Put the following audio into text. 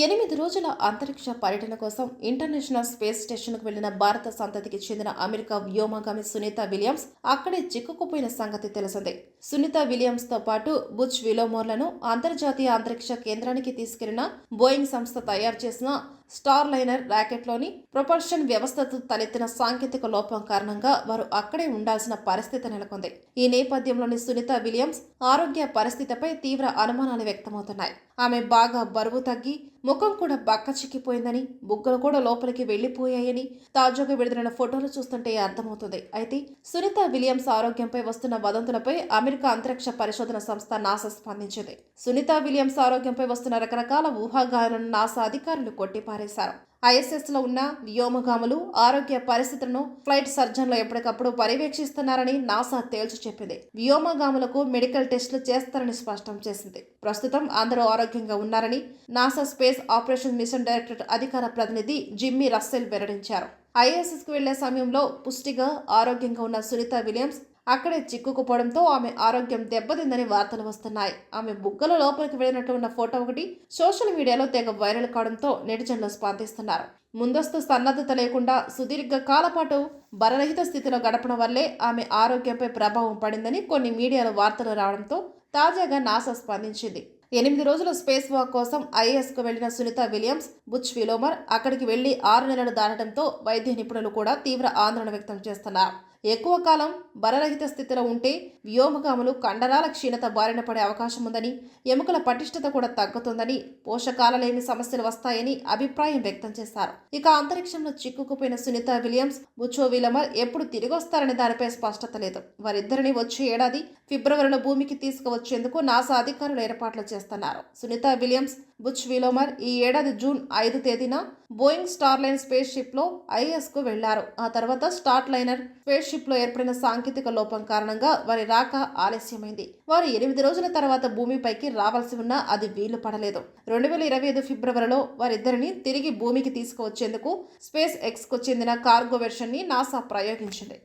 8 రోజుల అంతరిక్ష పర్యటన కోసం ఇంటర్నేషనల్ స్పేస్ స్టేషన్కు వెళ్లిన భారత సంతతికి చెందిన అమెరికా వ్యోమగామి సునీత విలియమ్స్ అక్కడే చిక్కుకుపోయిన సంగతి తెలిసిందే. సునీత విలియమ్స్ తో పాటు బుచ్ విలోమోర్లను అంతర్జాతీయ అంతరిక్ష కేంద్రానికి తీసుకెళ్లిన బోయింగ్ సంస్థ తయారు చేసిన స్టార్ లైనర్ ర్యాకెట్లోని ప్రొపల్షన్ వ్యవస్థతో తలెత్తిన సాంకేతిక లోపం కారణంగా వారు అక్కడే ఉండాల్సిన పరిస్థితి నెలకొంది. ఈ నేపథ్యంలోని సునీత విలియమ్స్ ఆరోగ్య పరిస్థితిపై తీవ్ర అనుమానాలు వ్యక్తమవుతున్నాయి. ఆమె బాగా బరువు తగ్గి ముఖం కూడా బక్కచిక్కిపోయిందని, బుగ్గలు కూడా లోపలికి వెళ్లిపోయాయని తాజాగా విడుదలైన ఫోటోలు చూస్తుంటే అర్థమవుతుంది. అయితే సునీత విలియమ్స్ ఆరోగ్యంపై వస్తున్న వదంతులపై అమెరికా అంతరిక్ష పరిశోధన సంస్థ నాసా స్పందించింది. సునీత విలియమ్స్ ఆరోగ్యంపై వస్తున్న రకరకాల ఊహాగానాలను నాసా అధికారులు కొట్టిపారేశారు. ఐఎస్ఎస్ లో ఉన్న వ్యోమగాములు ఆరోగ్య పరిస్థితులను ఫ్లైట్ సర్జన్లు ఎప్పటికప్పుడు పర్యవేక్షిస్తున్నారని నాసా తేల్చి చెప్పింది. వ్యోమగాములకు మెడికల్ టెస్టులు చేస్తారని స్పష్టం చేసింది. ప్రస్తుతం అందరూ ఆరోగ్యంగా ఉన్నారని NASA space operation mission director అధికార ప్రతినిధి జిమ్మీ రస్సెల్ వెల్లడించారు. ఐఎస్ఎస్ కు వెళ్లే సమయంలో పుష్టిగా ఆరోగ్యంగా ఉన్న సునీత విలియమ్స్ అక్కడే చిక్కుకుపోవడంతో ఆమె ఆరోగ్యం దెబ్బతిందని వార్తలు వస్తున్నాయి. ఆమె బుగ్గల లోపలికి వెళ్ళినట్టు ఉన్న ఫోటో ఒకటి సోషల్ మీడియాలో తెగ వైరల్ కావడంతో నెటిజన్లు స్పందిస్తున్నారు. ముందస్తు సన్నద్ధత లేకుండా సుదీర్ఘ కాలపాటు బలరహిత స్థితిలో గడపడం వల్లే ఆమె ఆరోగ్యంపై ప్రభావం పడిందని కొన్ని మీడియాలో వార్తలు రావడంతో తాజాగా నాసా స్పందించింది. 8 రోజుల స్పేస్ వాక్ కోసం ఐఎస్కు వెళ్లిన సునీత విలియమ్స్, బుచ్ విలోమర్ అక్కడికి వెళ్లి 6 నెలలు దాటడంతో వైద్య నిపుణులు కూడా తీవ్ర ఆందోళన వ్యక్తం చేస్తున్నారు. ఎక్కువ కాలం బలరహిత స్థితిలో ఉంటే వ్యోమగాములు కండరాల క్షీణత బారిన పడే అవకాశం ఉందని, ఎముకల పటిష్టత కూడా తగ్గుతుందని, పోషకాలలేమి సమస్యలు వస్తాయని అభిప్రాయం వ్యక్తం చేశారు. ఇక అంతరిక్షంలో చిక్కుకుపోయిన సునీత విలియమ్స్, బుచో విలోమర్ ఎప్పుడు తిరిగొస్తారనే దానిపై స్పష్టత లేదు. వారిద్దరిని వచ్చే ఏడాది ఫిబ్రవరిలో భూమికి తీసుకువచ్చేందుకు నాసా అధికారులు ఏర్పాట్లు చేస్తున్నారు. సునీత విలియమ్స్, బుచ్ విలోమర్ ఈ ఏడాది జూన్ 5 తేదీన బోయింగ్ స్టార్లైన్ స్పేస్ షిప్ లో ఐఎస్కు వెళ్లారు. ఆ తర్వాత స్టార్ లైనర్ స్పేస్ షిప్ లో ఏర్పడిన సాంకేతిక లోపం కారణంగా వారి రాక ఆలస్యమైంది. వారు 8 రోజుల తర్వాత భూమిపైకి రావాల్సి ఉన్నా అది వీలు పడలేదు. 2025 ఫిబ్రవరిలో వారిద్దరిని తిరిగి భూమికి తీసుకువచ్చేందుకు స్పేస్ ఎక్స్ కు చెందిన కార్గో వెర్షన్ ని నాసా ప్రయోగించింది.